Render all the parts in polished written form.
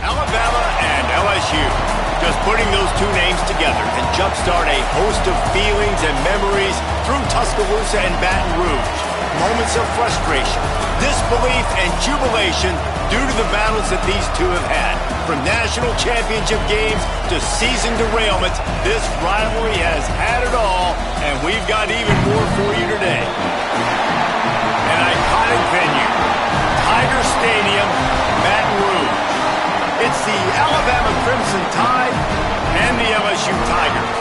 Alabama and LSU. Just putting those two names together can jumpstart a host of feelings and memories through Tuscaloosa and Baton Rouge. Moments of frustration, disbelief, and jubilation due to the battles that these two have had. From national championship games to season derailments, this rivalry has had it all, and we've got even more for you today. An iconic venue, Tiger Stadium, Baton Rouge. It's the Alabama Crimson Tide and the LSU Tigers.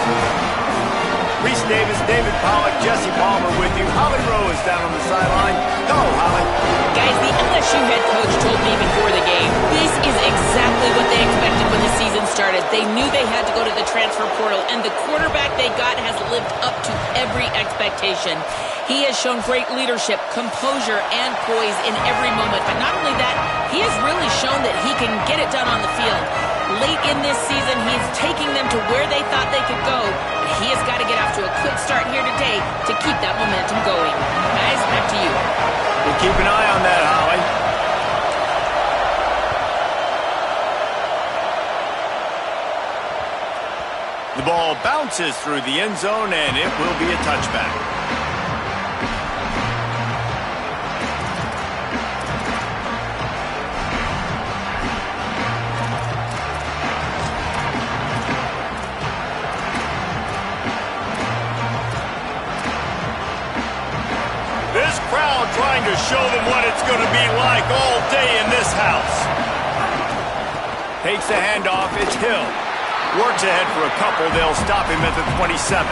Reese Davis, David Pollack, Jesse Palmer with you. Holly Rowe is down on the sideline. Hello, Holly. Guys, the LSU head coach told me before the game, this is exactly what they expected when the season started. They knew they had to go to the transfer portal, and the quarterback they got has lived up to every expectation. He has shown great leadership, composure, and poise in every moment. But not only that, he has really shown that he can get it done on the field. Late in this season, he's taking them to where they thought they could go. He has got to get off to a quick start here today to keep that momentum going. Guys, back to you. We'll keep an eye on that, Holly. The ball bounces through the end zone, and it will be a touchback. Trying to show them what it's going to be like all day in this house. Takes the handoff. It's Hill. Works ahead for a couple. They'll stop him at the 27.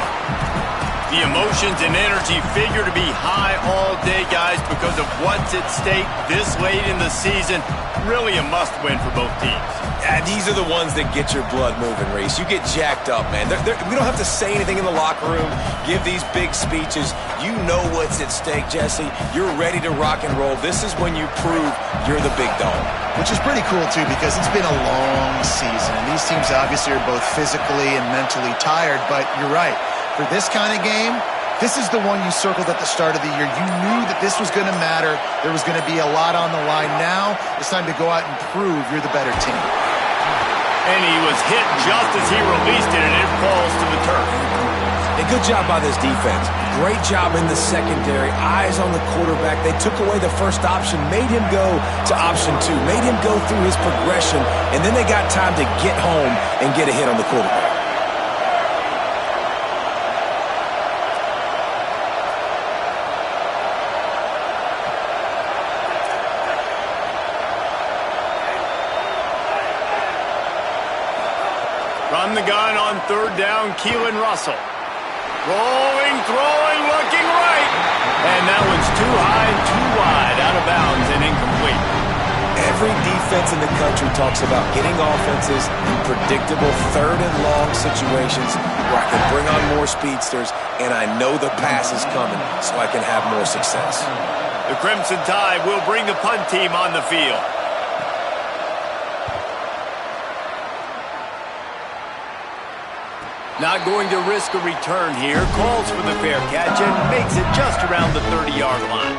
The emotions and energy figure to be high all day, guys, because of what's at stake this late in the season. Really a must-win for both teams. Yeah, these are the ones that get your blood moving, Reese. You get jacked up, man. We don't have to say anything in the locker room, give these big speeches. You know what's at stake, Jesse. You're ready to rock and roll. This is when you prove you're the big dog. Which is pretty cool, too, because it's been a long season. And these teams obviously are both physically and mentally tired. But you're right. For this kind of game, this is the one you circled at the start of the year. You knew that this was going to matter. There was going to be a lot on the line. Now it's time to go out and prove you're the better team. And he was hit just as he released it, and it falls to the turf. A good job by this defense. Great job in the secondary. Eyes on the quarterback. They took away the first option, made him go to option 2, made him go through his progression, and then they got time to get home and get a hit on the quarterback. From the gun on third down, Keelan Russell. Rolling, throwing, looking right. And that one's too high and too wide, out of bounds and incomplete. Every defense in the country talks about getting offenses in predictable third and long situations where I can bring on more speedsters and I know the pass is coming so I can have more success. The Crimson Tide will bring the punt team on the field. Not going to risk a return here. Calls for the fair catch and makes it just around the 30-yard line.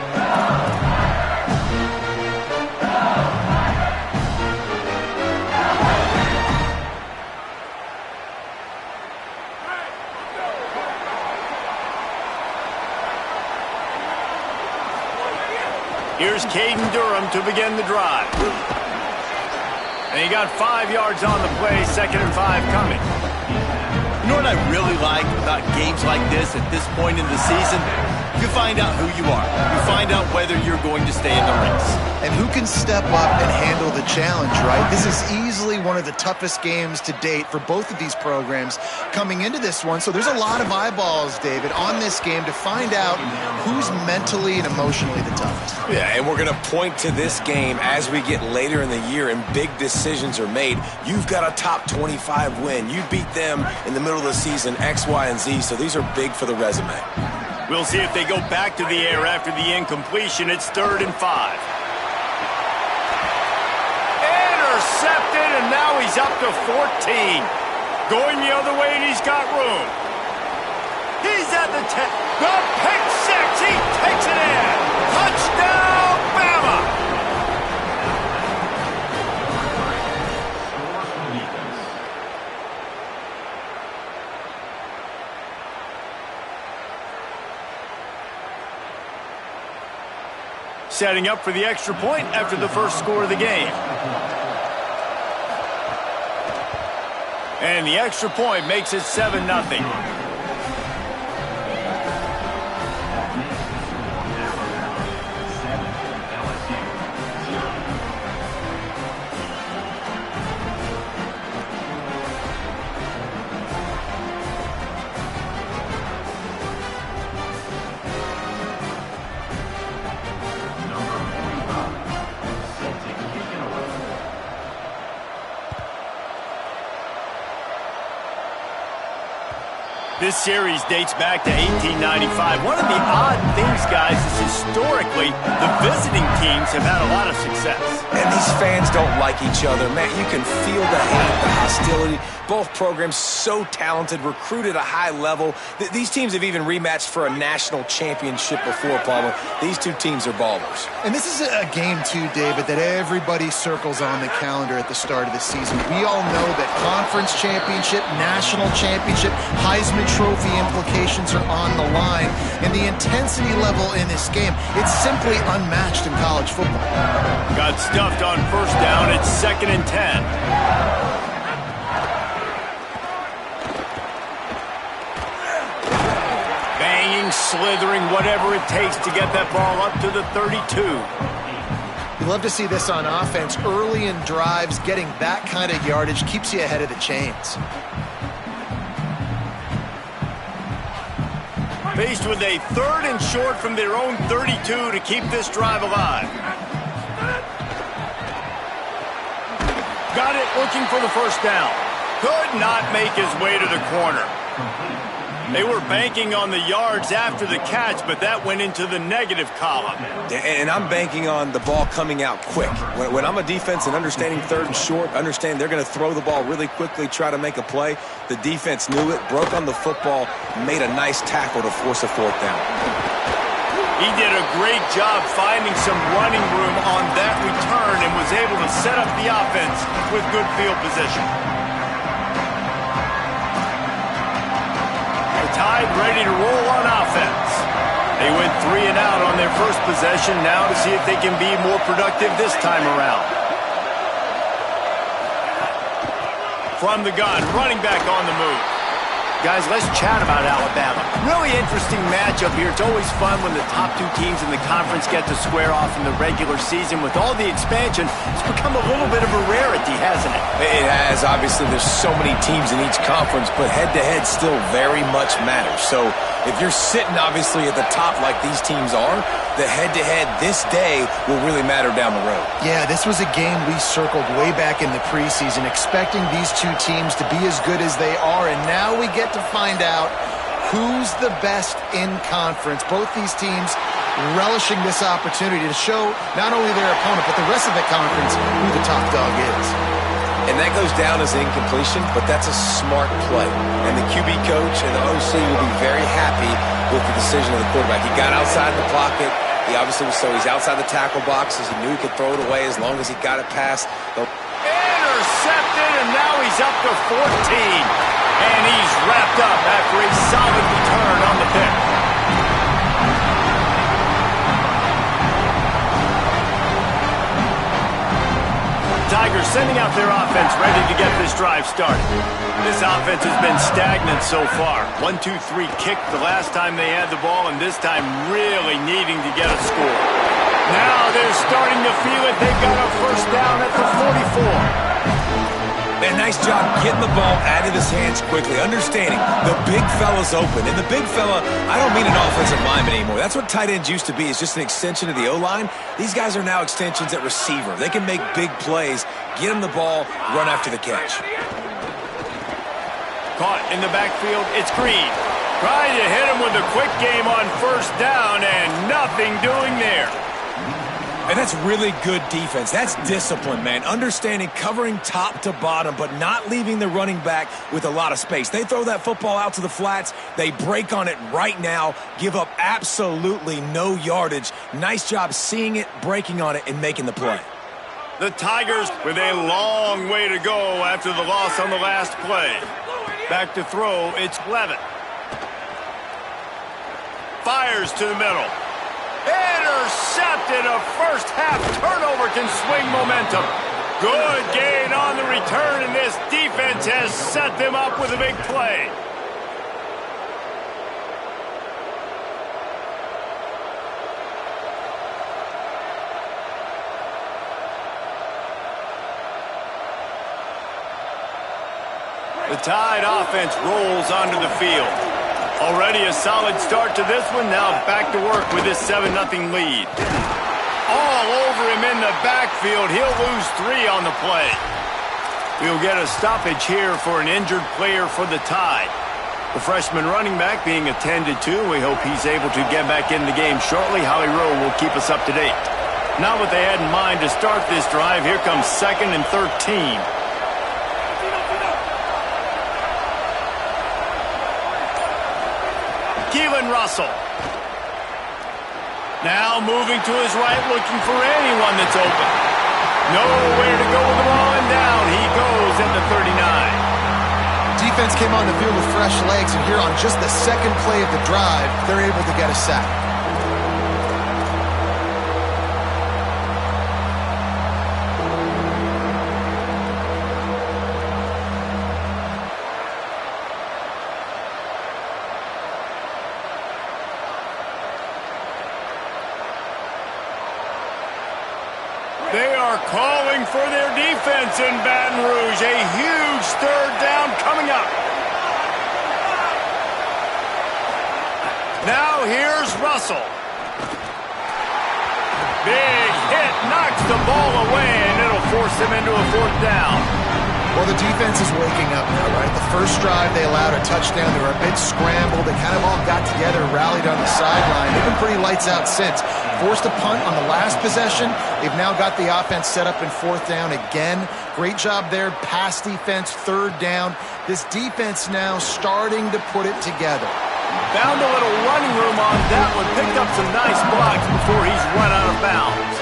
Here's Caden Durham to begin the drive. And he got 5 yards on the play, 2nd and 5 coming. You know what I really like about games like this at this point in the season? You You find out who you are. You find out whether you're going to stay in the race. And who can step up and handle the challenge, right? This is easily one of the toughest games to date for both of these programs coming into this one. So there's a lot of eyeballs, David, on this game to find out who's mentally and emotionally the toughest. Yeah, and we're going to point to this game as we get later in the year and big decisions are made. You've got a top 25 win. You beat them in the middle of the season, X, Y, and Z, so these are big for the resume. We'll see if they go back to the air after the incompletion. It's 3rd and 5. Intercepted, and now he's up to 14. Going the other way, and he's got room. He's at the 10. The pick six. He takes it in. Touchdown, Bama. Setting up for the extra point after the first score of the game. And the extra point makes it 7-0. This series dates back to 1895. One of the odd things, guys, is historically the visiting teams have had a lot of success. And these fans don't like each other. Man, you can feel the hate, the hostility. Both programs so talented, recruited at a high level. These teams have even rematched for a national championship before, Palmer. These two teams are ballers. And this is a game, too, David, that everybody circles on the calendar at the start of the season. We all know that conference championship, national championship, Heisman Trophy implications are on the line. And the intensity level in this game, it's simply unmatched in college football. Got stuffed on first down. It's 2nd and 10. Slithering, whatever it takes to get that ball up to the 32. You love to see this on offense. Early in drives, getting that kind of yardage keeps you ahead of the chains. Faced with a 3rd and short from their own 32 to keep this drive alive. Got it, looking for the first down. Could not make his way to the corner. They were banking on the yards after the catch, but that went into the negative column. And I'm banking on the ball coming out quick. When I'm a defense and understanding 3rd and short, understand they're going to throw the ball really quickly, try to make a play. The defense knew it, broke on the football, made a nice tackle to force a 4th down. He did a great job finding some running room on that return and was able to set up the offense with good field position. Tide ready to roll on offense. They went 3 and out on their first possession. Now to see if they can be more productive this time around. From the gun, running back on the move. Guys, let's chat about Alabama. Really interesting matchup here. It's always fun when the top two teams in the conference get to square off in the regular season. With all the expansion, it's become a little bit of a rarity, hasn't it? It has. Obviously, there's so many teams in each conference, but head-to-head still very much matters. So if you're sitting, obviously, at the top like these teams are, the head-to-head this day will really matter down the road. Yeah, this was a game we circled way back in the preseason, expecting these two teams to be as good as they are, and now we get to find out who's the best in conference. Both these teams relishing this opportunity to show not only their opponent, but the rest of the conference who the top dog is. And that goes down as an incompletion, but that's a smart play. And the QB coach and the OC will be very happy with the decision of the quarterback. He got outside the pocket. He obviously was so he's outside the tackle boxes. He knew he could throw it away as long as he got it past. Intercepted, and now he's up to 14. And he's wrapped up after a solid return on the pick. Tigers sending out their offense, ready to get this drive started. This offense has been stagnant so far. 1-2-3 kick the last time they had the ball, and this time really needing to get a score. Now they're starting to feel it. They've got a first down at the 44. Man, nice job getting the ball out of his hands quickly, understanding the big fella's open. And the big fella, I don't mean an offensive lineman anymore. That's what tight ends used to be. It's just an extension of the O-line. These guys are now extensions at receiver. They can make big plays, get him the ball, run after the catch. Caught in the backfield, it's Green. Trying to hit him with a quick game on first down, and nothing doing there. And that's really good defense. That's discipline, man. Understanding covering top to bottom, but not leaving the running back with a lot of space. They throw that football out to the flats. They break on it right now, give up absolutely no yardage. Nice job seeing it, breaking on it, and making the play. The Tigers with a long way to go after the loss on the last play. Back to throw, it's Levitt. Fires to the middle. Intercepted. A first half turnover can swing momentum. Good gain on the return, and this defense has set them up with a big play. The Tide offense rolls onto the field. Already a solid start to this one. Now back to work with this 7-0 lead. All over him in the backfield. He'll lose 3 on the play. We'll get a stoppage here for an injured player for the Tide. The freshman running back being attended to. We hope he's able to get back in the game shortly. Holly Rowe will keep us up to date. Not what they had in mind to start this drive. Here comes 2nd and 13. Keelan Russell. Now moving to his right, looking for anyone that's open. Nowhere to go with the ball, and down he goes at the 39. Defense came on the field with fresh legs, and here on just the second play of the drive, they're able to get a sack. They are calling for their defense in Baton Rouge. A huge third down coming up. Now here's Russell. Big hit, knocks the ball away, and it'll force him into a 4th down. Well, the defense is waking up now, right? The first drive, they allowed a touchdown. They were a bit scrambled. They kind of all got together, rallied on the sideline. They've been pretty lights out since. Forced a punt on the last possession. They've now got the offense set up in 4th down again. Great job there. Pass defense, 3rd down. This defense now starting to put it together. Found a little running room on that one. Picked up some nice blocks before he's run out of bounds.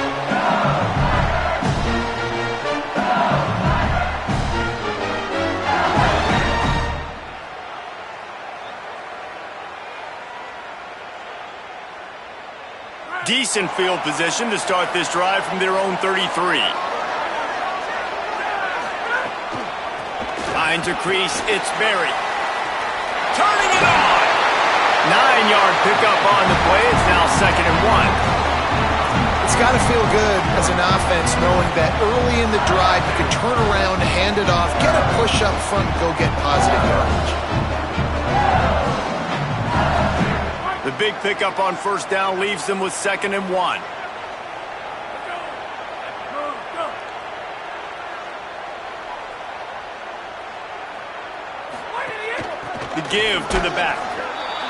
Decent field position to start this drive from their own 33. Finds a crease, it's Berry. Turning it on! 9-yard pickup on the play. It's now 2nd and 1. It's got to feel good as an offense knowing that early in the drive you can turn around, hand it off, get a push up front, go get positive yardage. The big pickup on first down leaves them with 2nd and 1. The give to the back.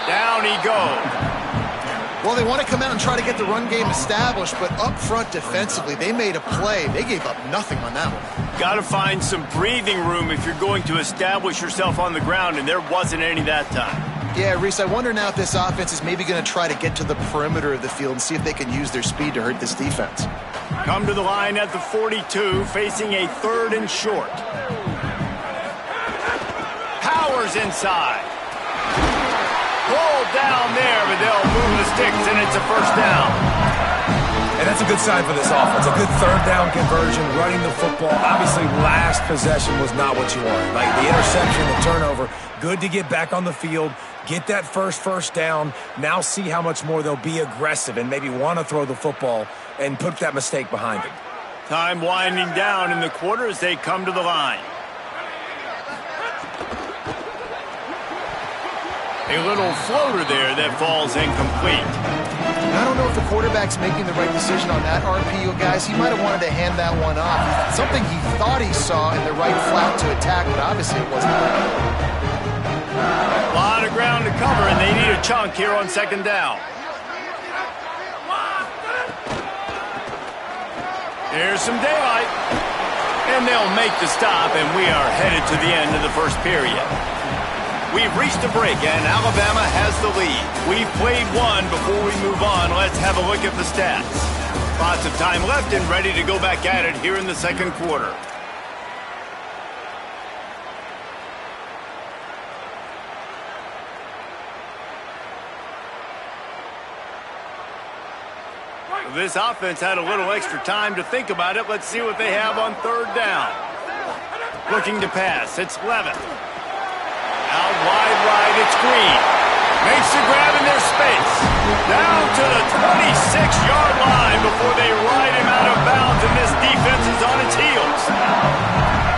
Down he goes. Well, they want to come out and try to get the run game established, but up front defensively, they made a play. They gave up nothing on that one. Got to find some breathing room if you're going to establish yourself on the ground, and there wasn't any that time. Yeah, Reese, I wonder now if this offense is maybe going to try to get to the perimeter of the field and see if they can use their speed to hurt this defense. Come to the line at the 42, facing a 3rd and short. Powers inside. Pulled down there, but they'll move the sticks, and it's a first down. And that's a good sign for this offense. A good third down conversion, running the football. Obviously, last possession was not what you wanted. Like the interception, the turnover, good to get back on the field, get that first down. Now see how much more they'll be aggressive and maybe want to throw the football and put that mistake behind them. Time winding down in the quarter as they come to the line. A little floater there that falls incomplete. I don't know if the quarterback's making the right decision on that RPO, guys. He might have wanted to hand that one off. Something he thought he saw in the right flat to attack, but obviously it wasn't right. A lot of ground to cover, and they need a chunk here on second down. Here's some daylight. And they'll make the stop, and we are headed to the end of the first period. We've reached a break, and Alabama has the lead. We've played one. Before we move on, let's have a look at the stats. Lots of time left and ready to go back at it here in the second quarter. This offense had a little extra time to think about it. Let's see what they have on third down. Looking to pass. It's Levitt. Out wide right, it's Green. Makes the grab in their space. Down to the 26-yard line before they ride him out of bounds, and this defense is on its heels.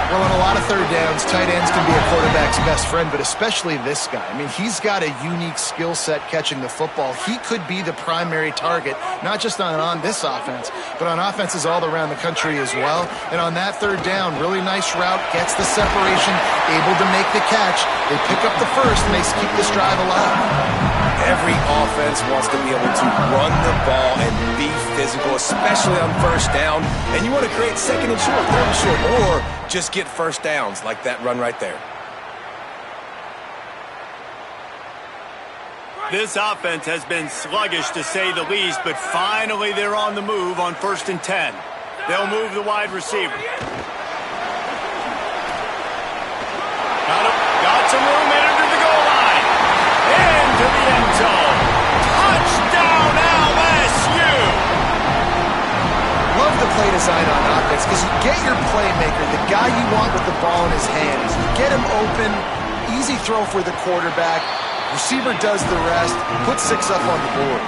Well, on a lot of third downs, tight ends can be a quarterback's best friend, but especially this guy. I mean, he's got a unique skill set catching the football. He could be the primary target, not just on this offense, but on offenses all around the country as well. And on that third down, really nice route, gets the separation, able to make the catch. They pick up the first, and they keep this drive alive. Every offense wants to be able to run the ball and be physical, especially on first down. And you want to create second and short, third and short, or just get first downs like that run right there. This offense has been sluggish to say the least, but finally they're on the move on 1st and 10. They'll move the wide receiver. Got some room in under the goal line. Into the end zone. Touchdown LSU! Love the play design on offense because you get your playmaker, the guy you want with the ball in his hands. You get him open, easy throw for the quarterback. Receiver does the rest, put 6 up on the board.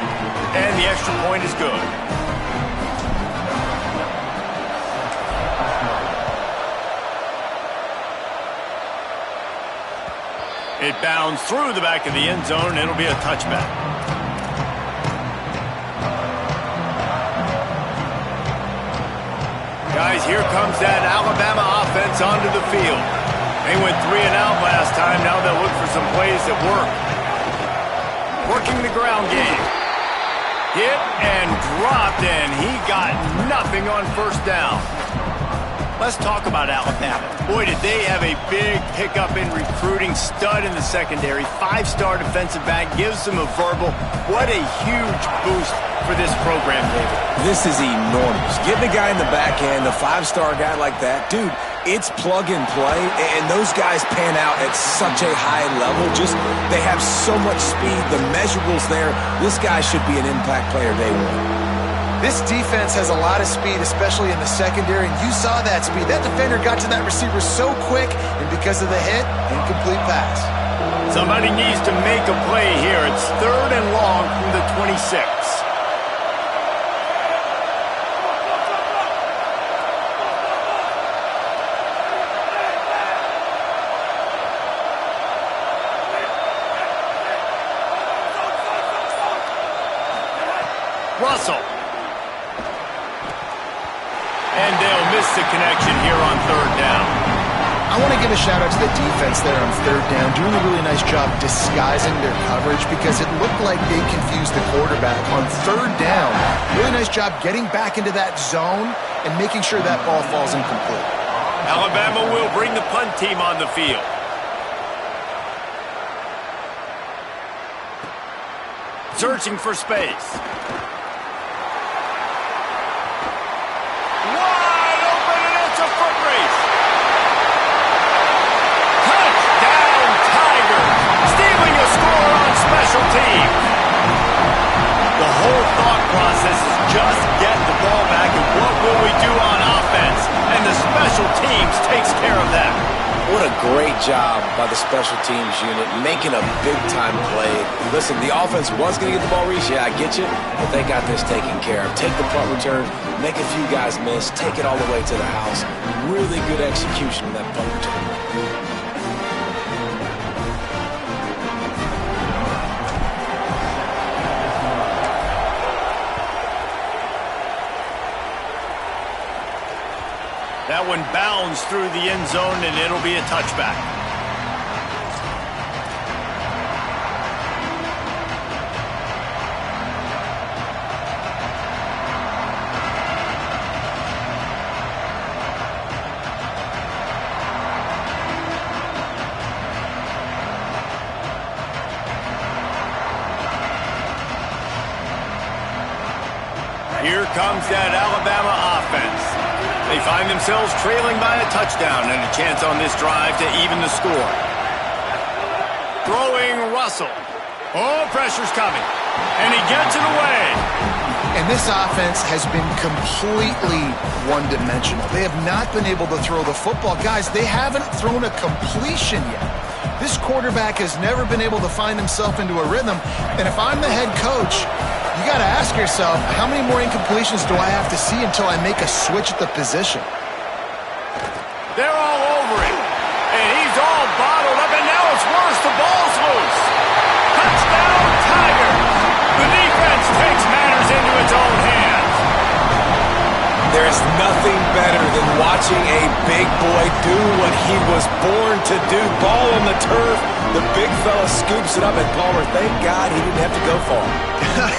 And the extra point is good. It bounds through the back of the end zone, and it'll be a touchback. Guys, here comes that Alabama offense onto the field. They went 3 and out last time. Now they'll look for some plays that work. Working the ground game. Hit and dropped, and he got nothing on first down. Let's talk about Alabama. Boy, did they have a big pickup in recruiting. Stud in the secondary. 5-star defensive back. Gives them a verbal. What a huge boost for this program, David. This is enormous. Getting a guy in the back end, a 5-star guy like that, dude, it's plug and play, and those guys pan out at such a high level. Just, they have so much speed. The measurables there. This guy should be an impact player day one. This defense has a lot of speed, especially in the secondary, and you saw that speed. That defender got to that receiver so quick, and because of the hit, incomplete pass. Somebody needs to make a play here. It's 3rd and long from the 26. Russell. And they'll miss the connection here on 3rd down. I want to give a shout-out to the defense there on 3rd down, doing a really nice job disguising their coverage because it looked like they confused the quarterback on 3rd down. Really nice job getting back into that zone and making sure that ball falls incomplete. Alabama will bring the punt team on the field. Searching for space. Wide open, and it's a foot race. Touchdown, Tigers. Stealing a score on special teams. The whole thought process is just get What a great job by the special teams unit, making a big-time play. Listen, the offense was going to get the ball reached. Yeah, I get you, but they got this taken care of. Take the punt return, make a few guys miss, take it all the way to the house. Really good execution in that punt return. That one bounds through the end zone, and it'll be a touchback. Here comes that Alabama offense. They find themselves trailing by a touchdown and a chance on this drive to even the score. Throwing Russell. Oh, pressure's coming. And he gets it away. And this offense has been completely one-dimensional. They have not been able to throw the football. Guys, they haven't thrown a completion yet. This quarterback has never been able to find himself into a rhythm. And if I'm the head coach, you got to ask yourself, how many more incompletions do I have to see until I make a switch at the position? They're all over it. And he's all bottled up, and now it's worse. The ball's loose. Touchdown, Tigers. The defense takes matters into its own hands. There's nothing better than watching a big boy do what he was born to do. Ball on the turf. The big fella scoops it up, and Palmer, thank God he didn't have to go far.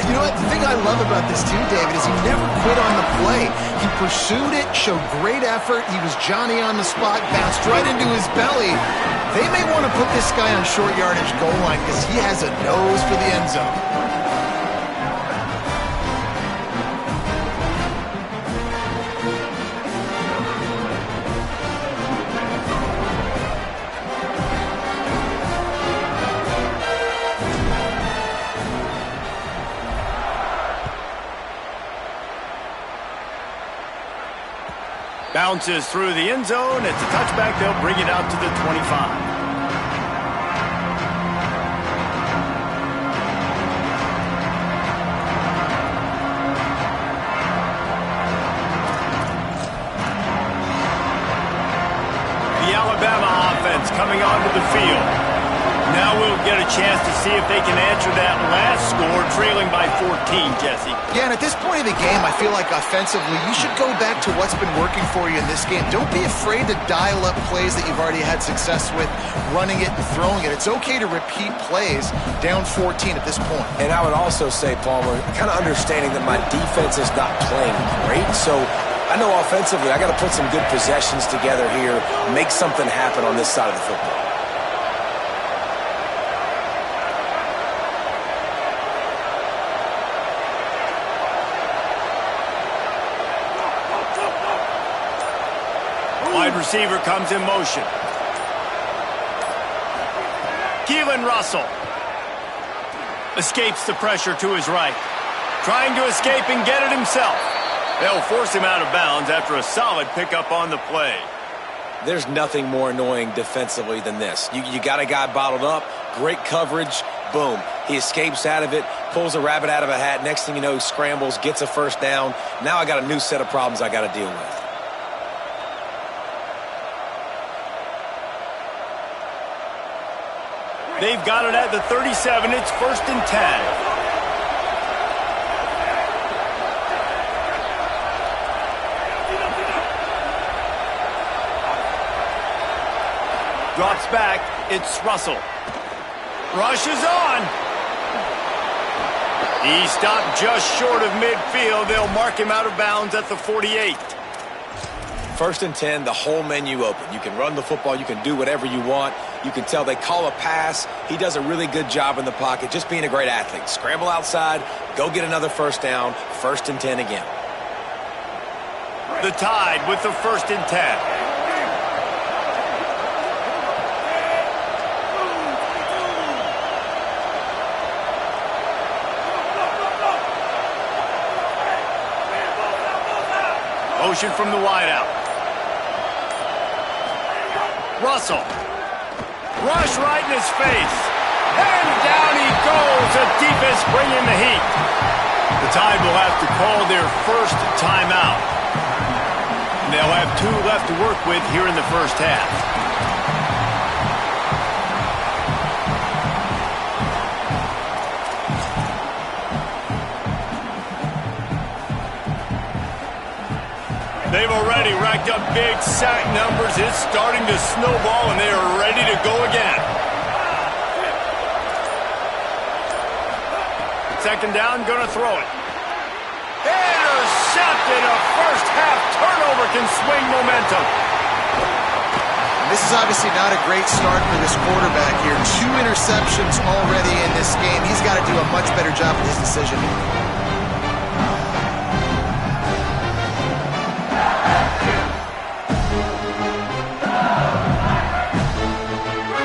You know what? The thing I love about this too, David, is he never quit on the play. He pursued it, showed great effort. He was Johnny on the spot, bounced right into his belly. They may want to put this guy on short yardage goal line because he has a nose for the end zone. Bounces through the end zone. It's a touchback. They'll bring it out to the 25. The Alabama offense coming onto the field. Now we'll get a chance to see if they can answer that last score, trailing by 14, Jesse. Yeah, and at this point of the game, I feel like offensively, you should go back to what's been working for you in this game. Don't be afraid to dial up plays that you've already had success with, running it and throwing it. It's okay to repeat plays down 14 at this point. And I would also say, Palmer, kind of understanding that my defense is not playing great, so I know offensively I got to put some good possessions together here, make something happen on this side of the football. Wide receiver comes in motion. Keelan Russell escapes the pressure to his right. Trying to escape and get it himself. They'll force him out of bounds after a solid pickup on the play. There's nothing more annoying defensively than this. You got a guy bottled up, great coverage, boom. He escapes out of it, pulls a rabbit out of a hat. Next thing you know, he scrambles, gets a first down. Now I got a new set of problems I got to deal with. They've got it at the 37. It's 1st and 10. Drops back. It's Russell. Rushes on. He stopped just short of midfield. They'll mark him out of bounds at the 48. 1st and 10, the whole menu open. You can run the football. You can do whatever you want. You can tell they call a pass. He does a really good job in the pocket, just being a great athlete. Scramble outside, go get another first down, 1st and 10 again. The Tide with the 1st and 10. Motion from the wideout. Russell. Rush right in his face. And down he goes. The defense bringing the heat. The Tide will have to call their first timeout. They'll have 2 left to work with here in the first half. They've already racked up big sack numbers. It's starting to snowball, and they are ready to go again. Second down, going to throw it. Intercepted. A first-half turnover can swing momentum. This is obviously not a great start for this quarterback here. 2 interceptions already in this game. He's got to do a much better job with his decision.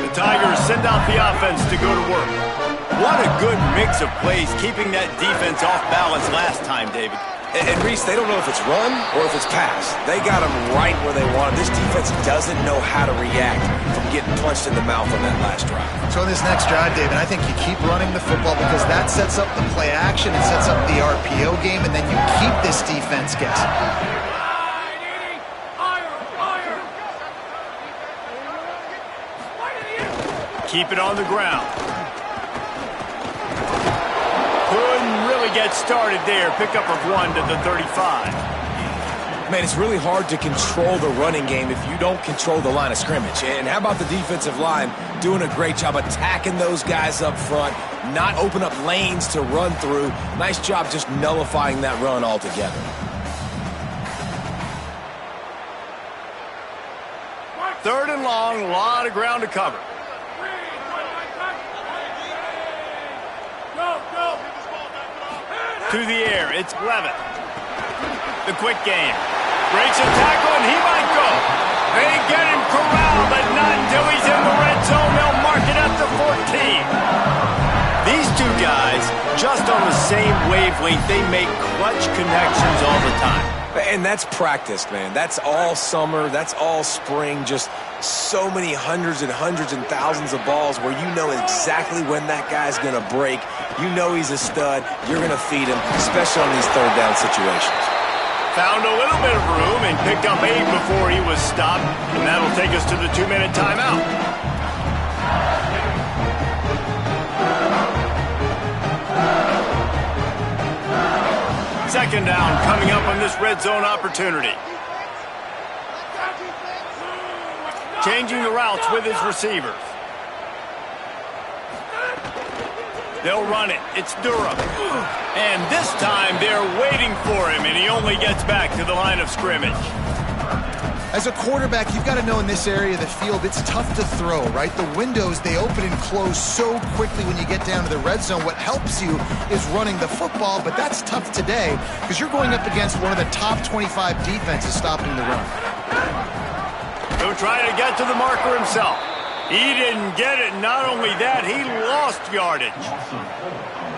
The Tigers send out the offense to go to work. What a good mix of plays, keeping that defense off balance last time, David. And Reese, they don't know if it's run or if it's pass. They got them right where they want them. This defense doesn't know how to react from getting punched in the mouth on that last drive. So in this next drive, David, I think you keep running the football because that sets up the play action, it sets up the RPO game, and then you keep this defense guessing. Keep it on the ground. Couldn't really get started there. Pickup of 1 to the 35. Man, it's really hard to control the running game if you don't control the line of scrimmage. And how about the defensive line doing a great job attacking those guys up front, not open up lanes to run through. Nice job just nullifying that run altogether. Third and long, a lot of ground to cover. To the air, it's Levitt. The quick game. Breaks a tackle, and he might go. They get him corralled, but not until he's in the red zone. They'll mark it at the 14. These 2 guys, just on the same wavelength, they make clutch connections all the time. And that's practice, man. That's all summer. That's all spring. Just so many hundreds and thousands of balls where you know exactly when that guy's going to break. You know he's a stud. You're going to feed him, especially on these third down situations. Found a little bit of room and picked up 8 before he was stopped. And that'll take us to the 2-minute timeout. Second down coming up on this red zone opportunity. Changing the routes with his receivers. They'll run it. It's Durham. And this time they're waiting for him, and he only gets back to the line of scrimmage. As a quarterback, you've got to know in this area of the field, it's tough to throw, right? The windows, they open and close so quickly when you get down to the red zone. What helps you is running the football, but that's tough today because you're going up against one of the top 25 defenses stopping the run. He'll try to get to the marker himself. He didn't get it. Not only that, he lost yardage.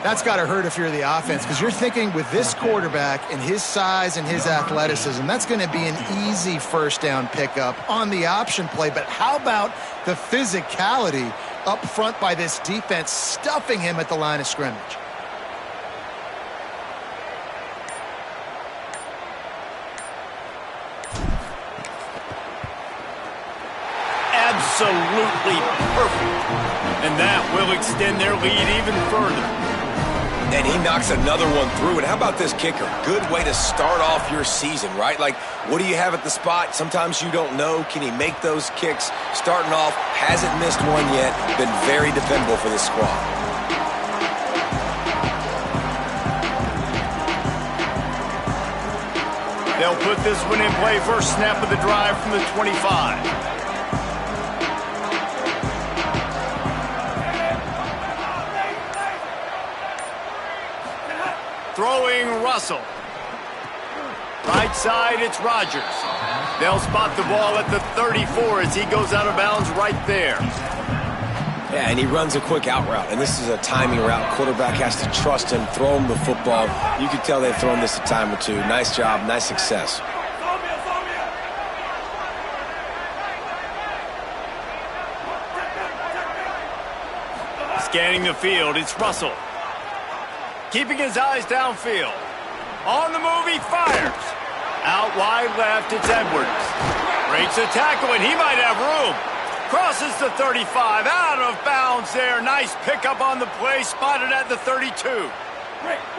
That's got to hurt if you're the offense because you're thinking with this quarterback and his size and his athleticism, that's going to be an easy first down pickup on the option play. But how about the physicality up front by this defense stuffing him at the line of scrimmage? Absolutely perfect. And that will extend their lead even further. And he knocks another one through. And how about this kicker? Good way to start off your season, right? Like, what do you have at the spot? Sometimes you don't know. Can he make those kicks? Starting off, hasn't missed one yet. Been very dependable for this squad. They'll put this one in play first snap of the drive from the 25. Throwing Russell. Right side, it's Rodgers. They'll spot the ball at the 34 as he goes out of bounds right there. Yeah, and he runs a quick out route, and this is a timing route. Quarterback has to trust him, throw him the football. You can tell they've thrown this a time or 2. Nice job, nice success. Scanning the field, it's Russell. Keeping his eyes downfield. On the move, he fires. Out wide left, it's Edwards. Breaks a tackle, and he might have room. Crosses the 35, out of bounds there. Nice pickup on the play, spotted at the 32.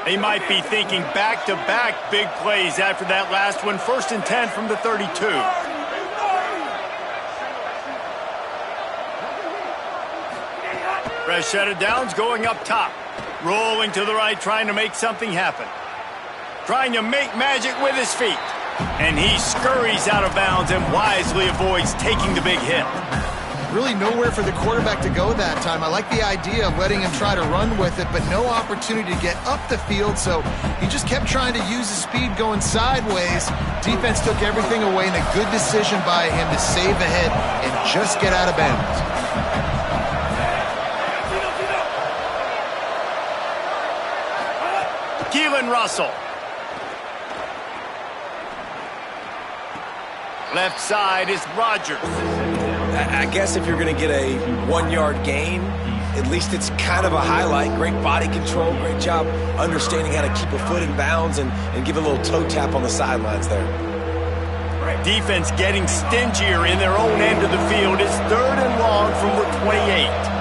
They might be thinking back-to-back big plays after that last one. 1st and 10 from the 32. Fresh set of downs going up top. Rolling to the right, trying to make something happen. Trying to make magic with his feet. And he scurries out of bounds and wisely avoids taking the big hit. Really nowhere for the quarterback to go that time. I like the idea of letting him try to run with it, but no opportunity to get up the field, so he just kept trying to use his speed going sideways. Defense took everything away, and a good decision by him to save a hit and just get out of bounds. Keelan Russell. Left side is Rodgers. I guess if you're going to get a 1-yard gain, at least it's kind of a highlight. Great body control, great job understanding how to keep a foot in bounds and give a little toe tap on the sidelines there. Defense getting stingier in their own end of the field. It's 3rd and long from the 28.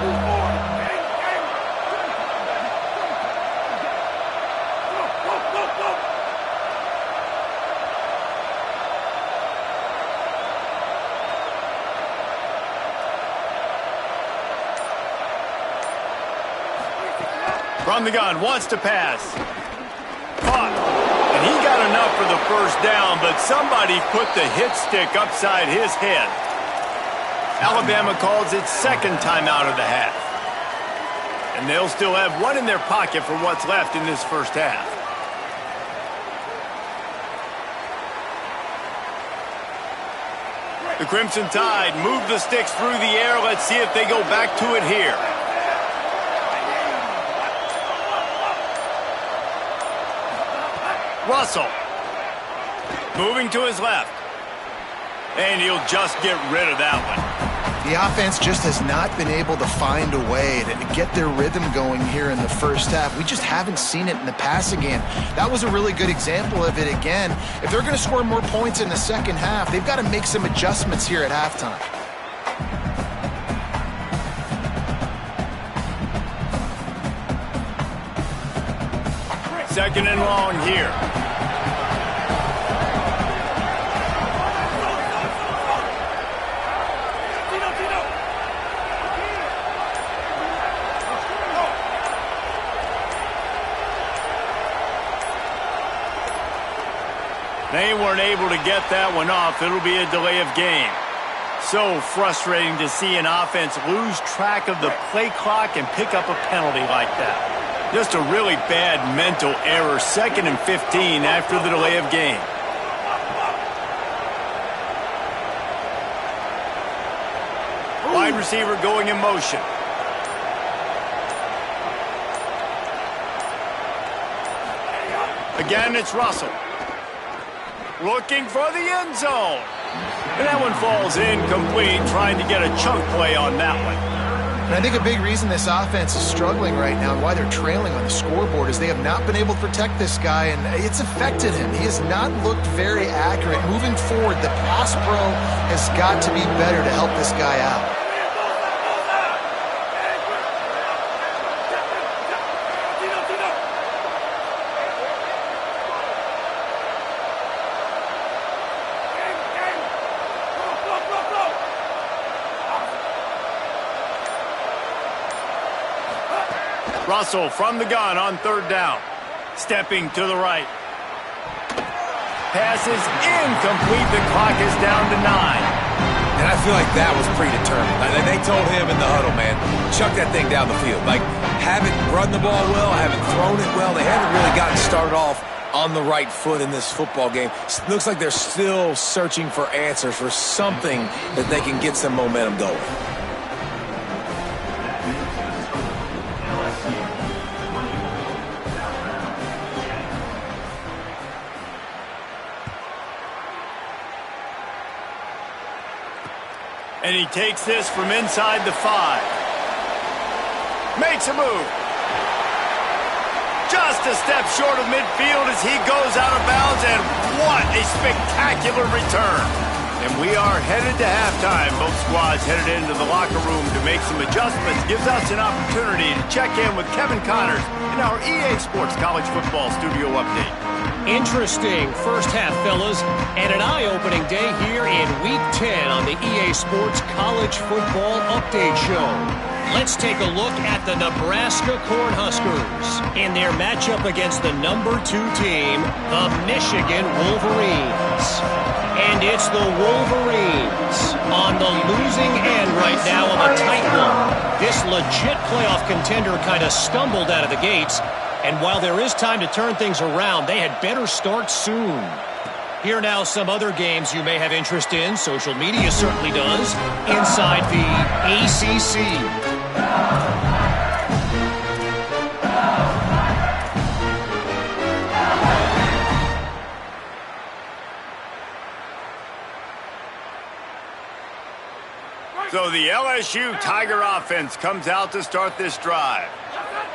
From the gun, wants to pass. Caught. And he got enough for the 1st down, but somebody put the hit stick upside his head. Alabama calls its 2nd timeout of the half. And they'll still have one in their pocket for what's left in this 1st half. The Crimson Tide move the sticks through the air. Let's see if they go back to it here. Russell. Moving to his left. And he'll just get rid of that one. The offense just has not been able to find a way to get their rhythm going here in the 1st half. We just haven't seen it in the passing game. That was a really good example of it again. If they're going to score more points in the 2nd half, they've got to make some adjustments here at halftime. 2nd and long here. They weren't able to get that one off. It'll be a delay of game. So frustrating to see an offense lose track of the play clock and pick up a penalty like that. Just a really bad mental error. 2nd and 15 after the delay of game. Wide receiver going in motion. Again, it's Russell. Looking for the end zone. And that one falls incomplete, trying to get a chunk play on that one. And I think a big reason this offense is struggling right now and why they're trailing on the scoreboard is they have not been able to protect this guy, and it's affected him. He has not looked very accurate. Moving forward, the pass pro has got to be better to help this guy out. Russell from the gun on 3rd down. Stepping to the right. Pass is incomplete. The clock is down to 9. And I feel like that was predetermined. They told him in the huddle, man, chuck that thing down the field. Like, haven't run the ball well, haven't thrown it well. They haven't really gotten started off on the right foot in this football game. It looks like they're still searching for answers, for something that they can get some momentum going. And he takes this from inside the 5. Makes a move. Just a step short of midfield as he goes out of bounds, and what a spectacular return. And we are headed to halftime. Both squads headed into the locker room to make some adjustments. Gives us an opportunity to check in with Kevin Connors in our EA Sports College Football Studio Update. Interesting first half, fellas, and an eye-opening day here in Week 10 on the EA Sports College Football Update Show. Let's take a look at the Nebraska Cornhuskers in their matchup against the number 2 team, the Michigan Wolverines. And it's the Wolverines on the losing end right now of a tight one. This legit playoff contender kind of stumbled out of the gates, and while there is time to turn things around, they had better start soon. Here are now some other games you may have interest in. Social media certainly does. Inside the ACC. So the LSU Tiger offense comes out to start this drive.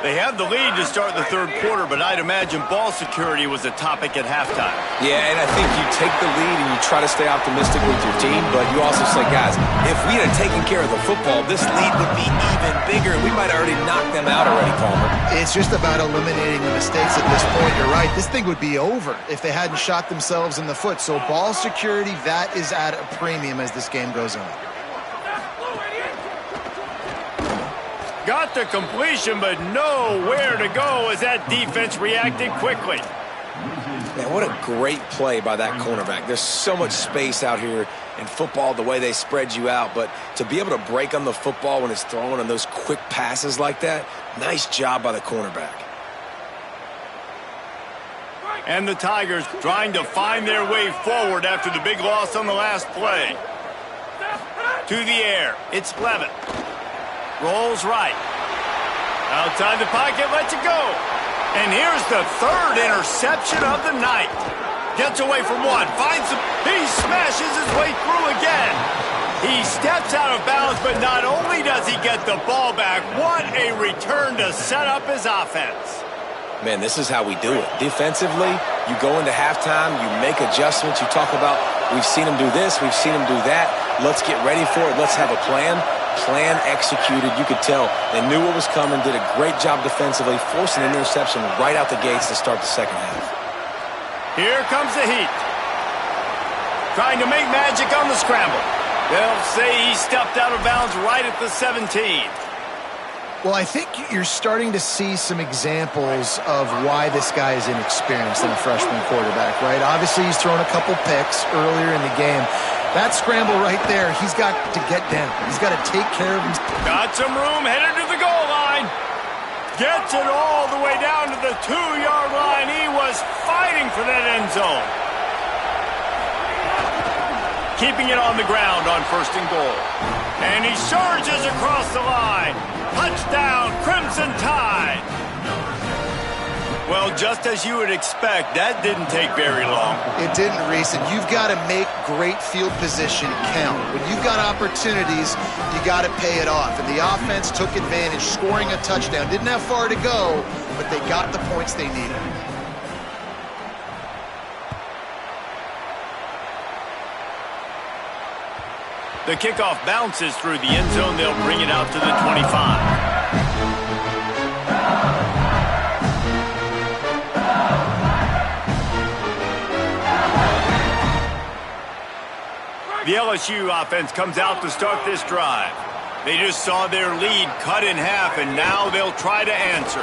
They have the lead to start the third quarter, but I'd imagine ball security was a topic at halftime. Yeah, and I think you take the lead and you try to stay optimistic with your team, but you also say, guys, if we had taken care of the football, this lead would be even bigger. We might have already knocked them out already, Palmer. It's just about eliminating the mistakes at this point. You're right. This thing would be over if they hadn't shot themselves in the foot. So ball security, that is at a premium as this game goes on. Got the completion, but nowhere to go as that defense reacted quickly. Man, what a great play by that cornerback. There's so much space out here in football, the way they spread you out, but to be able to break on the football when it's thrown on those quick passes like that, nice job by the cornerback. And the Tigers trying to find their way forward after the big loss on the last play. To the air, it's Levitt. Rolls right. Outside the pocket, lets it go. And here's the third interception of the night. Gets away from one, finds him. He smashes his way through again. He steps out of bounds, but not only does he get the ball back, what a return to set up his offense. Man, this is how we do it. Defensively, you go into halftime, you make adjustments. You talk about, we've seen them do this, we've seen them do that. Let's get ready for it. Let's have a plan. Plan executed. You could tell they knew what was coming, did a great job defensively, forcing an interception right out the gates to start the second half. Here comes the heat. Trying to make magic on the scramble. They'll say he stepped out of bounds right at the 17. Well, I think you're starting to see some examples of why this guy is inexperienced in a freshman quarterback, right? Obviously, he's thrown a couple picks earlier in the game. That scramble right there, he's got to get down. He's got to take care of him. Got some room, headed to the goal line. Gets it all the way down to the 2-yard line. He was fighting for that end zone. Keeping it on the ground on 1st and goal. And he surges across the line. Touchdown, Crimson Tide. Well, just as you would expect, that didn't take very long. It didn't, Reese, and you've got to make great field position count. When you've got opportunities, you got to pay it off. And the offense took advantage, scoring a touchdown. Didn't have far to go, but they got the points they needed. The kickoff bounces through the end zone. They'll bring it out to the 25. The LSU offense comes out to start this drive. They just saw their lead cut in half, and now they'll try to answer.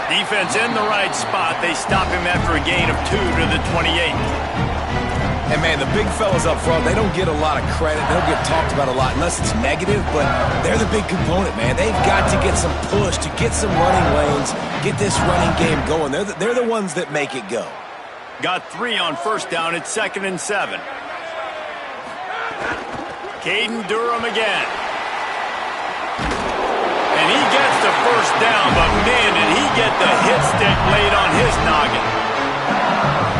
Defense in the right spot. They stop him after a gain of 2 to the 28. And, man, the big fellas up front, they don't get a lot of credit. They don't get talked about a lot unless it's negative, but they're the big component, man. They've got to get some push, to get some running lanes, get this running game going. They're the ones that make it go. Got 3 on 1st down. It's 2nd and 7. Caden Durham again. And he gets the 1st down, but man, did he get the hit stick laid on his noggin.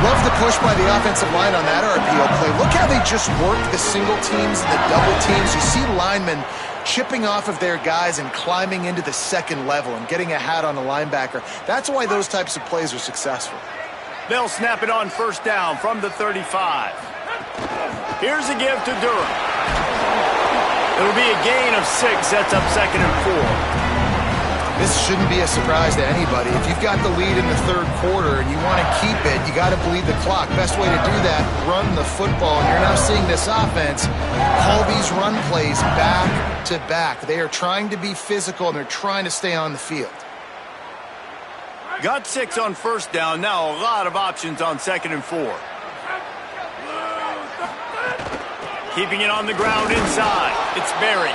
Love the push by the offensive line on that RPO play. Look how they just work the single teams and the double teams. You see linemen chipping off of their guys and climbing into the second level and getting a hat on the linebacker. That's why those types of plays are successful. They'll snap it on first down from the 35. Here's a give to Durham. It'll be a gain of 6, sets up 2nd and 4. This shouldn't be a surprise to anybody. If you've got the lead in the third quarter and you want to keep it, you got to bleed the clock. Best way to do that, run the football. And you're now seeing this offense call these run plays back to back. They are trying to be physical, and they're trying to stay on the field. Got 6 on first down. Now a lot of options on 2nd and 4. Keeping it on the ground inside. It's Berry.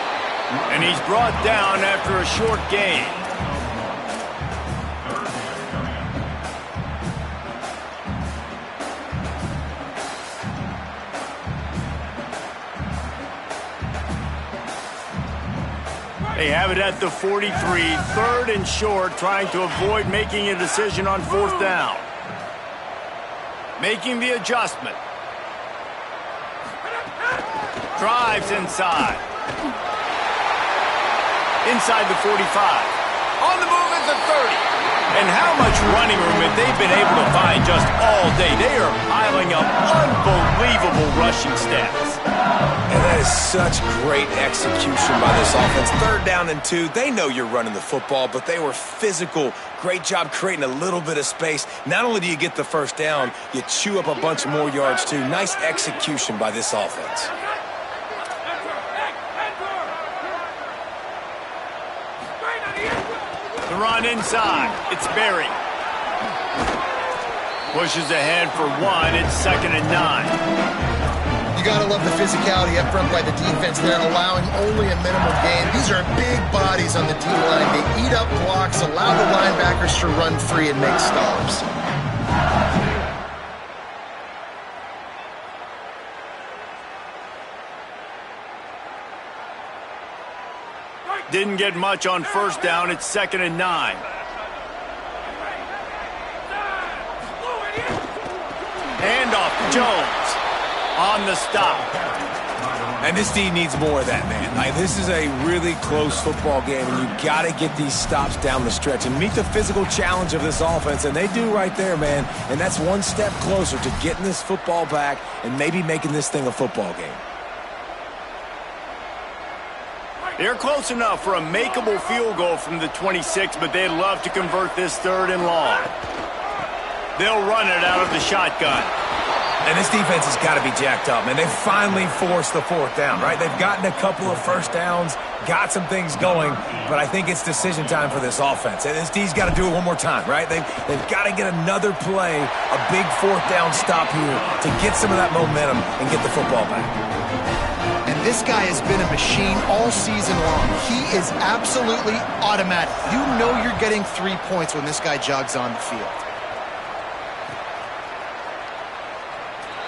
And he's brought down after a short gain. They have it at the 43, 3rd and short, trying to avoid making a decision on 4th down. Making the adjustment. Drives inside. Inside the 45. On the move at the 30. And how much running room have they been able to find just all day? They are piling up unbelievable rushing stats. And that is such great execution by this offense. 3rd down and 2. They know you're running the football, but they were physical. Great job creating a little bit of space. Not only do you get the first down, you chew up a bunch more yards too. Nice execution by this offense. The run inside. It's Berry. Pushes ahead for 1. It's 2nd and 9. You got to love the physicality up front by the defense. They're allowing only a minimal gain. These are big bodies on the D-line. They eat up blocks, allow the linebackers to run free and make stops. Didn't get much on first down. It's 2nd and 9. Handoff to Jones. On the stop. And this D needs more of that, man. Like, this is a really close football game, and you got to get these stops down the stretch and meet the physical challenge of this offense, and they do right there, man. And that's one step closer to getting this football back and maybe making this thing a football game. They're close enough for a makeable field goal from the 26, but they'd love to convert this 3rd and long. They'll run it out of the shotgun. And this defense has got to be jacked up, man. They've finally forced the 4th down, right? They've gotten a couple of first downs, got some things going, but I think it's decision time for this offense. And this D's got to do it one more time, right? They've got to get another play, a big 4th down stop here to get some of that momentum and get the football back. And this guy has been a machine all season long. He is absolutely automatic. You know you're getting 3 points when this guy jogs on the field.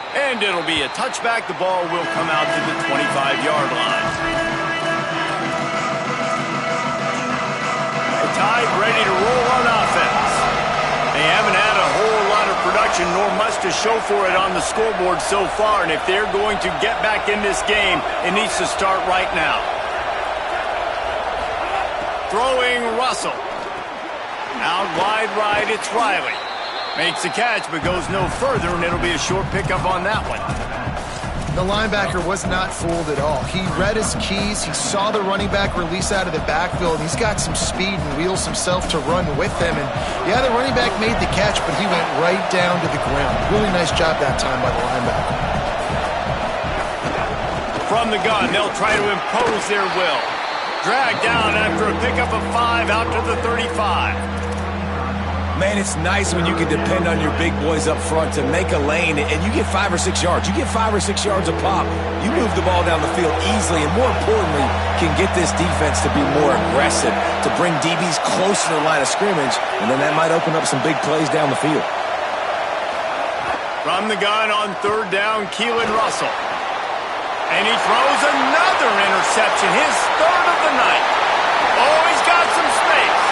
And it'll be a touchback. The ball will come out to the 25-yard line. The Tide ready to roll on offense. They haven't had a whole lot of production nor much to show for it on the scoreboard so far. And if they're going to get back in this game, it needs to start right now. Throwing Russell. Out wide right, it's Riley. Makes the catch, but goes no further, and it'll be a short pickup on that one. The linebacker was not fooled at all. He read his keys. He saw the running back release out of the backfield, and he's got some speed and wheels himself to run with them. And, yeah, the running back made the catch, but he went right down to the ground. Really nice job that time by the linebacker. From the gun, they'll try to impose their will. Dragged down after a pickup of 5 out to the 35. Man, it's nice when you can depend on your big boys up front to make a lane, and you get 5 or 6 yards. You get 5 or 6 yards a pop. You move the ball down the field easily, and more importantly, can get this defense to be more aggressive, to bring DBs closer to the line of scrimmage, and then that might open up some big plays down the field. From the gun on 3rd down, Keelan Russell. And he throws another interception, his 3rd of the night. Oh, he's got some space.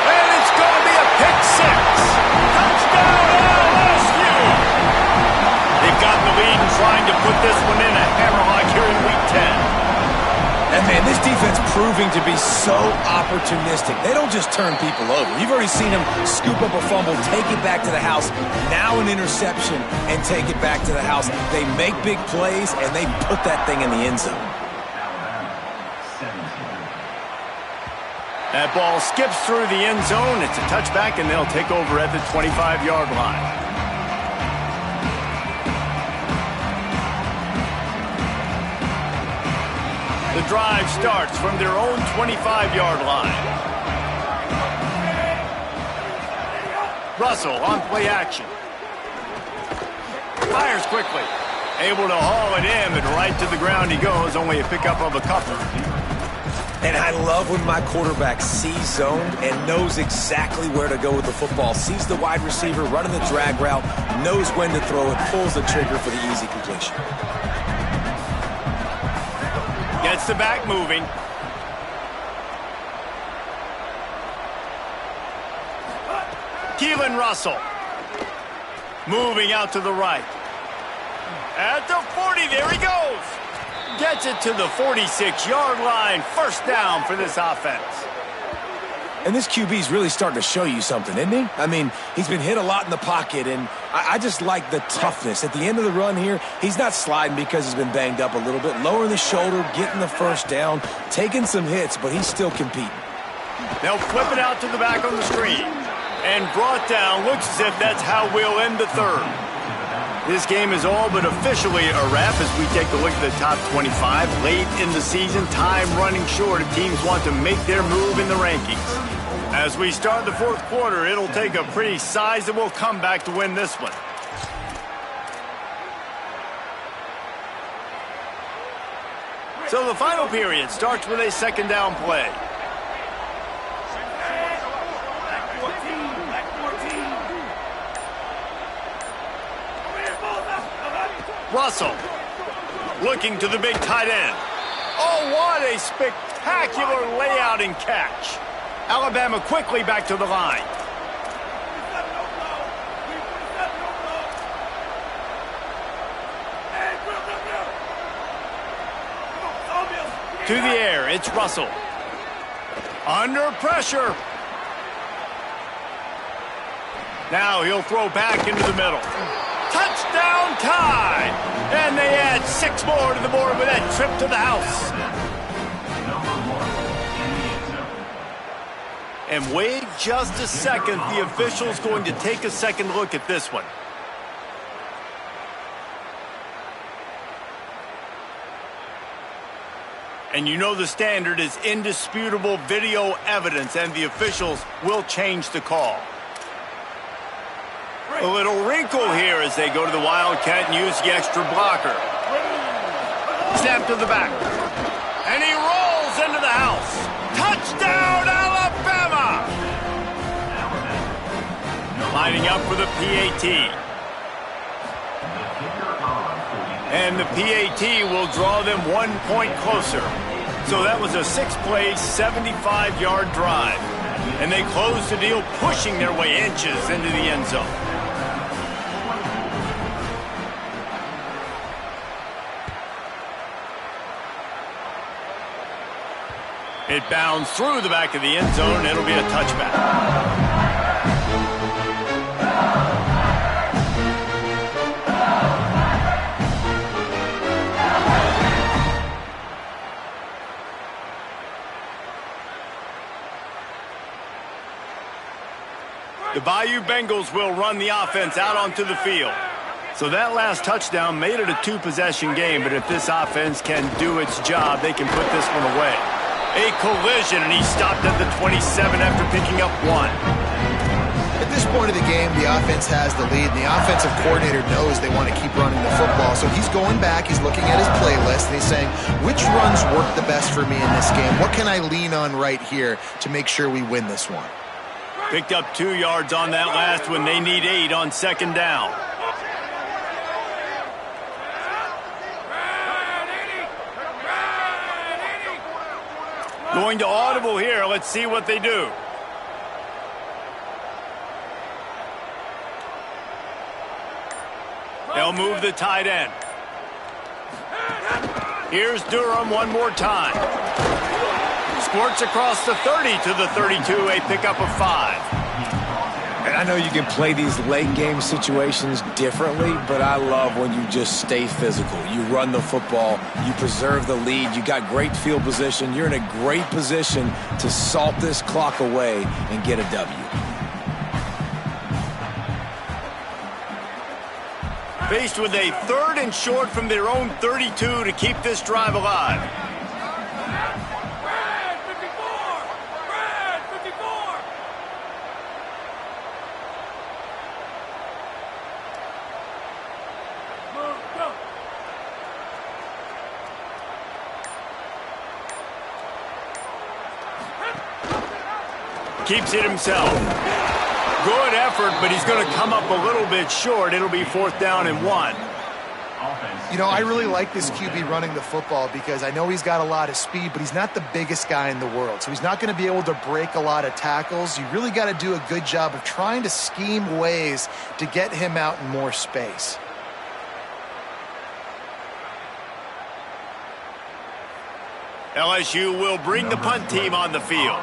And it's going to be a pick 6. Touchdown, LSU! They've gotten the lead and trying to put this one in a hammerlock here in Week 10. And, man, this defense proving to be so opportunistic. They don't just turn people over. You've already seen them scoop up a fumble, take it back to the house, now an interception, and take it back to the house. They make big plays, and they put that thing in the end zone. That ball skips through the end zone. It's a touchback, and they'll take over at the 25-yard line. The drive starts from their own 25-yard line. Russell on play action. Fires quickly. Able to haul it in, but right to the ground he goes. Only a pickup of a couple. And I love when my quarterback sees zoned and knows exactly where to go with the football. Sees the wide receiver running the drag route, knows when to throw it, pulls the trigger for the easy completion. Gets the back moving. Keelan Russell. Moving out to the right. At the 40, there he goes. Gets it to the 46-yard line. First down for this offense. And this QB's really starting to show you something, isn't he? I mean, he's been hit a lot in the pocket, and I just like the toughness. At the end of the run here, he's not sliding because he's been banged up a little bit. Lowering the shoulder, getting the first down, taking some hits, but he's still competing. They'll flip it out to the back on the screen. And brought down. Looks as if that's how we'll end the third. This game is all but officially a wrap as we take a look at the top 25. Late in the season, time running short if teams want to make their move in the rankings. As we start the fourth quarter, it'll take a pretty sizable comeback to win this one. So the final period starts with a second down play. Russell looking to the big tight end. Oh, what a spectacular layout and catch. Alabama quickly back to the line. To the air, it's Russell. Under pressure. Now he'll throw back into the middle. Touchdown tie! And they add 6 more to the board with that trip to the house. And wait just a second. The official's going to take a second look at this one. And you know the standard is indisputable video evidence, and the officials will change the call. A little wrinkle here as they go to the Wildcat and use the extra blocker. Snap to the back. And he rolls into the house. Touchdown, Alabama! Lining up for the PAT. And the PAT will draw them 1 point closer. So that was a 6-play, 75-yard drive. And they close the deal, pushing their way inches into the end zone. It bounds through the back of the end zone. It'll be a touchback. The Bayou Bengals will run the offense out onto the field. So that last touchdown made it a 2-possession game, but if this offense can do its job, they can put this one away. A collision, and he stopped at the 27 after picking up 1. At this point of the game, the offense has the lead, and the offensive coordinator knows they want to keep running the football. So he's going back, he's looking at his playlist, and he's saying, which runs work the best for me in this game? What can I lean on right here to make sure we win this one? Picked up 2 yards on that last one. They need 8 on second down. Going to audible here. Let's see what they do. They'll move the tight end. Here's Durham one more time. Squirts across the 30 to the 32, a pickup of 5. And I know you can play these late game situations differently, but I love when you just stay physical. You run the football, you preserve the lead, you got great field position, you're in a great position to salt this clock away and get a W. Faced with a 3rd and short from their own 32 to keep this drive alive. Keeps it himself. Good effort, but he's going to come up a little bit short. It'll be 4th down and 1. You know, I really like this QB running the football because I know he's got a lot of speed, but he's not the biggest guy in the world. So he's not going to be able to break a lot of tackles. You really got to do a good job of trying to scheme ways to get him out in more space. LSU will bring the punt team on the field.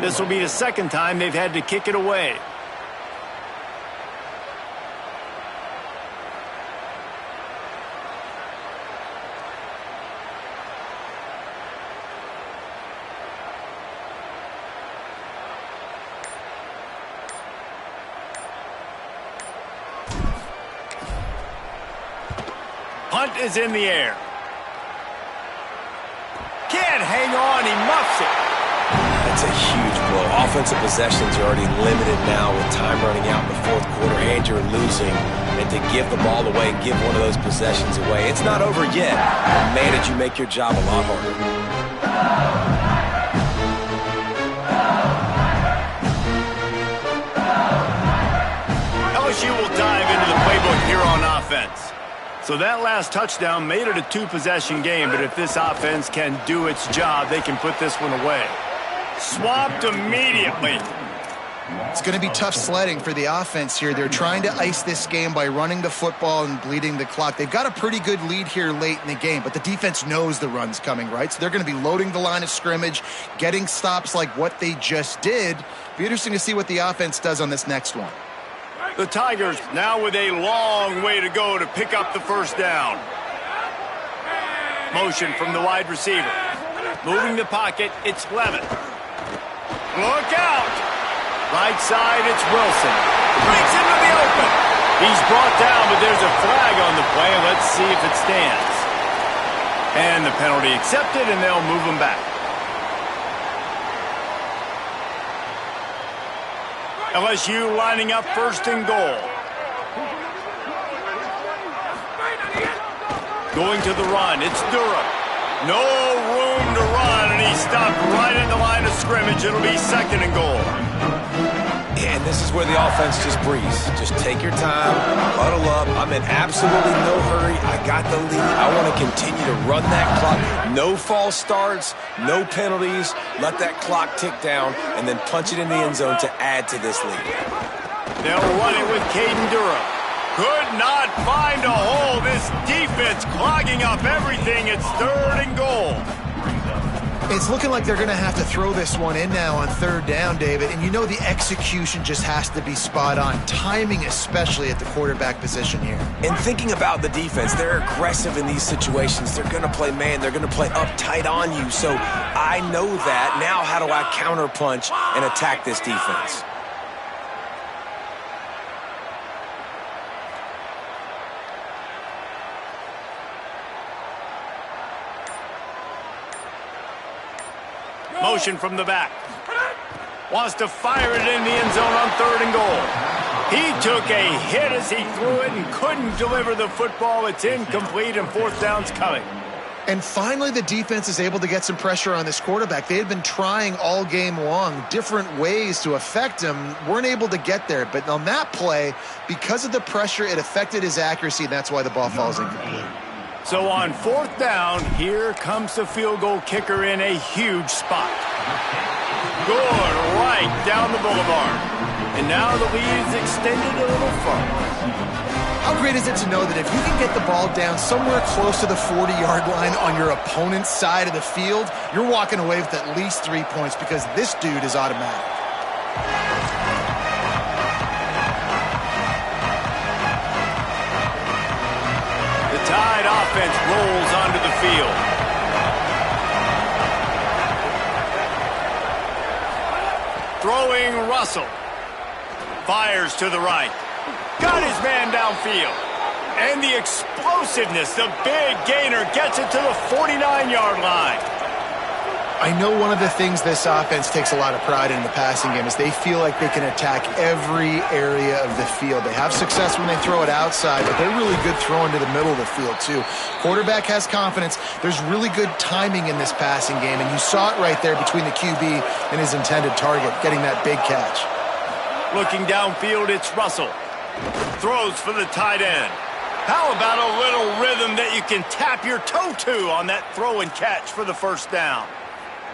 This will be the 2nd time they've had to kick it away. Punt is in the air. Can't hang on, he muffs it. That's a huge blow. Offensive possessions are already limited now with time running out in the 4th quarter and you're losing. And to give the ball away and give one of those possessions away, it's not over yet. But man, did you make your job a lot harder. LSU will dive into the playbook here on offense. So that last touchdown made it a 2-possession game, but if this offense can do its job, they can put this one away. Swamped immediately. It's going to be tough sledding for the offense here. They're trying to ice this game by running the football and bleeding the clock. They've got a pretty good lead here late in the game, but the defense knows the run's coming, right? So they're going to be loading the line of scrimmage, getting stops like what they just did. Be interesting to see what the offense does on this next one. The Tigers now with a long way to go to pick up the 1st down. Motion from the wide receiver. Moving the pocket, it's Levitt. Look out! Right side, it's Wilson. Breaks into the open. He's brought down, but there's a flag on the play. Let's see if it stands. And the penalty accepted, and they'll move him back. LSU lining up 1st and goal. Going to the run, it's Durham. No room to run, and he stopped right at the line of scrimmage. It'll be 2nd and goal. And this is where the offense just breathes. Just take your time, huddle up. I'm in absolutely no hurry. I got the lead. I want to continue to run that clock. No false starts, no penalties. Let that clock tick down, and then punch it in the end zone to add to this lead. They'll run it with Caden Durham. Could not find a hole. This defense clogging up everything. It's 3rd and goal. It's looking like they're going to have to throw this one in now on 3rd down, David. And you know the execution just has to be spot on. Timing especially at the quarterback position here. And thinking about the defense, they're aggressive in these situations. They're going to play man. They're going to play uptight on you. So I know that. Now how do I counterpunch and attack this defense? Motion from the back. Wants to fire it in the end zone on 3rd and goal. He took a hit as he threw it and couldn't deliver the football. It's incomplete and 4th down's coming. And finally, the defense is able to get some pressure on this quarterback. They had been trying all game long, different ways to affect him. Weren't able to get there. But on that play, because of the pressure, it affected his accuracy, and that's why the ball falls incomplete. So on 4th down, here comes the field goal kicker in a huge spot. Good, right down the boulevard. And now the lead is extended a little further. How great is it to know that if you can get the ball down somewhere close to the 40-yard line on your opponent's side of the field, you're walking away with at least 3 points because this dude is automatic. The Tide offense rolls onto the field. Throwing Russell. Fires to the right. Got his man downfield. And the explosiveness, the big gainer gets it to the 49-yard line. I know one of the things this offense takes a lot of pride in the passing game is they feel like they can attack every area of the field. They have success when they throw it outside, but they're really good throwing to the middle of the field too. Quarterback has confidence. There's really good timing in this passing game, and you saw it right there between the QB and his intended target, getting that big catch. Looking downfield, it's Russell. Throws for the tight end. How about a little rhythm that you can tap your toe to on that throw and catch for the first down?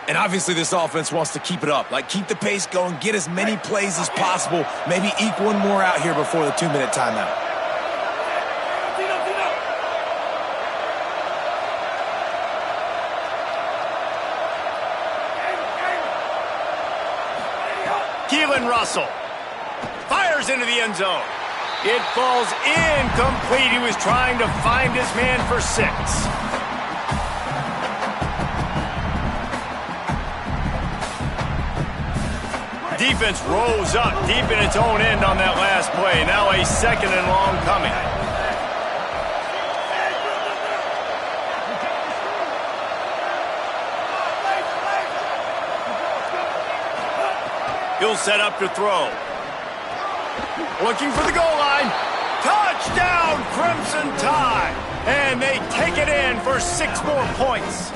And obviously this offense wants to keep it up. Like, keep the pace going, get as many plays as possible, maybe eke one more out here before the 2-minute timeout. Keelan Russell fires into the end zone. It falls incomplete. He was trying to find his man for 6. Defense rose up deep in its own end on that last play. Now a 2nd and long coming. He'll set up to throw. Looking for the goal line. Touchdown, Crimson Tide. And they take it in for 6 more points.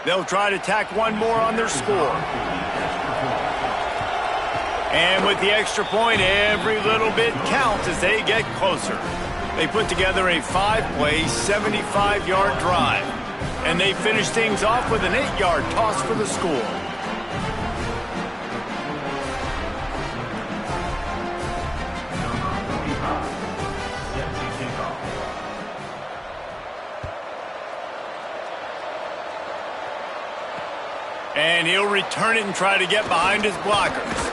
They'll try to tack one more on their score. And with the extra point, every little bit counts as they get closer. They put together a 5-play, 75-yard drive. And they finish things off with an 8-yard toss for the score. And he'll return it and try to get behind his blockers.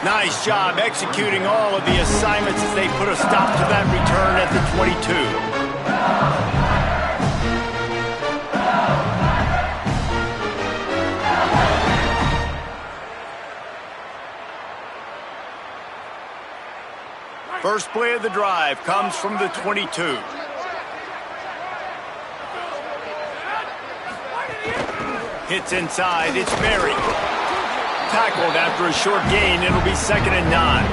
Nice job executing all of the assignments as they put a stop to that return at the 22. First play of the drive comes from the 22. Hits inside, it's Mary. Tackled after a short gain, it'll be 2nd and 9.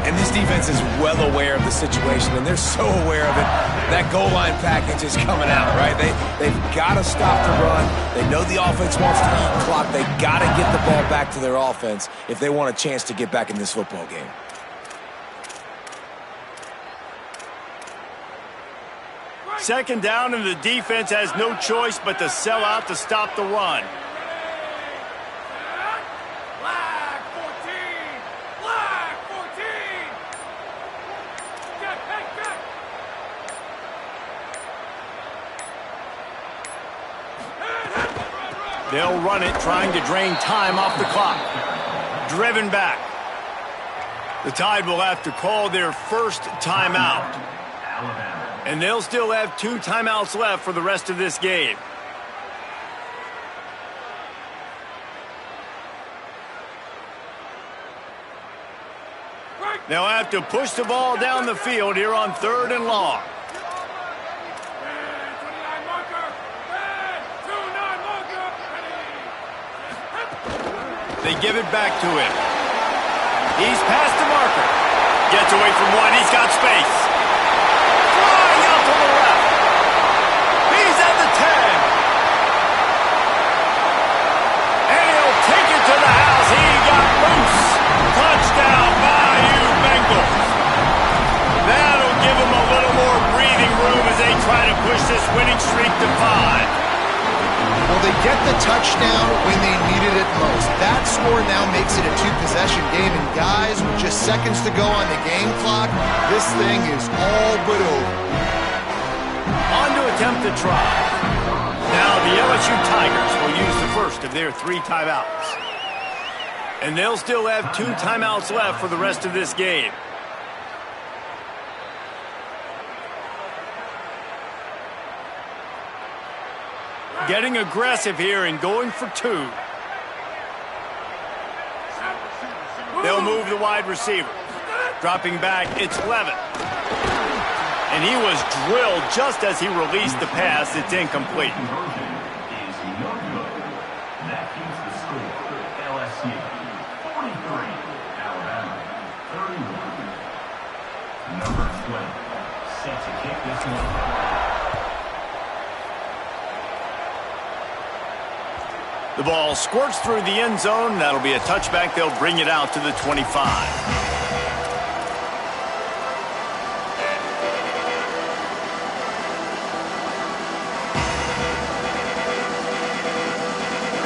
And this defense is well aware of the situation, and they're so aware of it. That goal line package is coming out, right? They've got to stop the run. They know the offense wants to eat clock. They got to get the ball back to their offense if they want a chance to get back in this football game. Second down, and the defense has no choice but to sell out to stop the run. Flag 14! Flag 14! They'll run it, trying to drain time off the clock. Driven back. The Tide will have to call their first timeout. And they'll still have 2 timeouts left for the rest of this game. They'll have to push the ball down the field here on 3rd and long. They give it back to him. He's past the marker. Gets away from one. He's got space. Flying out to the left. He's at the 10. And he'll take it to the house. He got loose. Touchdown, Bayou Bengals. That'll give them a little more breathing room as they try to push this winning streak to 5. Well, they get the touchdown when they needed it most. That score now makes it a two-possession game, and guys, with just seconds to go on the game clock, this thing is all but over. On to attempt the try. Now the LSU Tigers will use the first of their 3 timeouts. And they'll still have 2 timeouts left for the rest of this game. Getting aggressive here and going for 2. They'll move the wide receiver. Dropping back, it's Levin. And he was drilled just as he released the pass. It's incomplete. That keeps the score. LSU 43, Alabama 31. Number 12 set to kick this one. The ball squirts through the end zone. That'll be a touchback. They'll bring it out to the 25.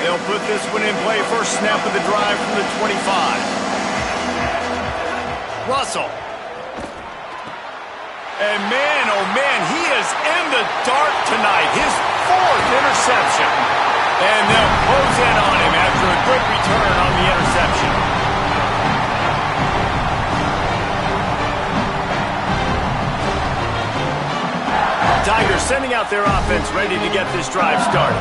They'll put this one in play. First snap of the drive from the 25. Russell. And man, oh man, he is in the dark tonight. His 4th interception. And they'll close in on him after a good return on the interception. Tigers sending out their offense ready to get this drive started.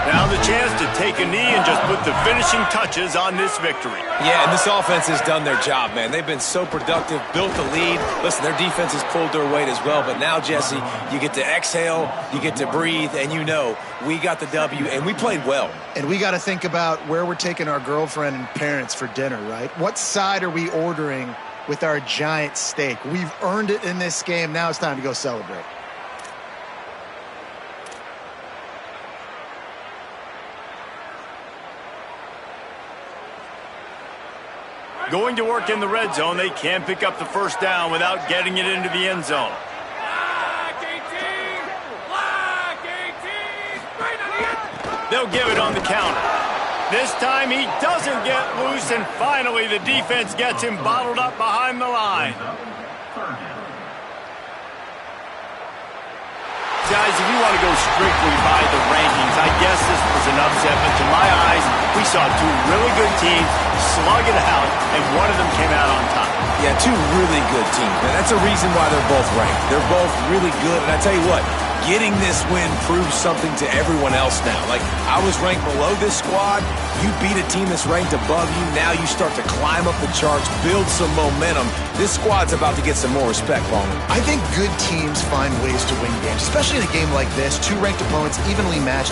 Now the chance to take a knee and just put the finishing touches on this victory. Yeah, and this offense has done their job, man. They've been so productive, built the lead. Listen, their defense has pulled their weight as well. But now, Jesse, you get to exhale, you get to breathe, and you know we got the W, and we played well. And we got to think about where we're taking our girlfriend and parents for dinner, right? What side are we ordering with our giant steak? We've earned it in this game. Now it's time to go celebrate. Going to work in the red zone. They can't pick up the first down without getting it into the end zone. Black 18! Black 18! Right on the end! They'll give it on the counter. This time he doesn't get loose, and finally the defense gets him bottled up behind the line. Guys, if you want to go strictly by the rankings, I guess this was an upset, but to my eyes, we saw 2 really good teams slug it out, and one of them came out on top. Yeah, 2 really good teams, man. That's a reason why they're both ranked. They're both really good, and I tell you what, getting this win proves something to everyone else now. Like, I was ranked below this squad. You beat a team that's ranked above you. Now you start to climb up the charts, build some momentum. This squad's about to get some more respect, Bowman. I think good teams find ways to win games, especially in a game like this. 2 ranked opponents evenly matched.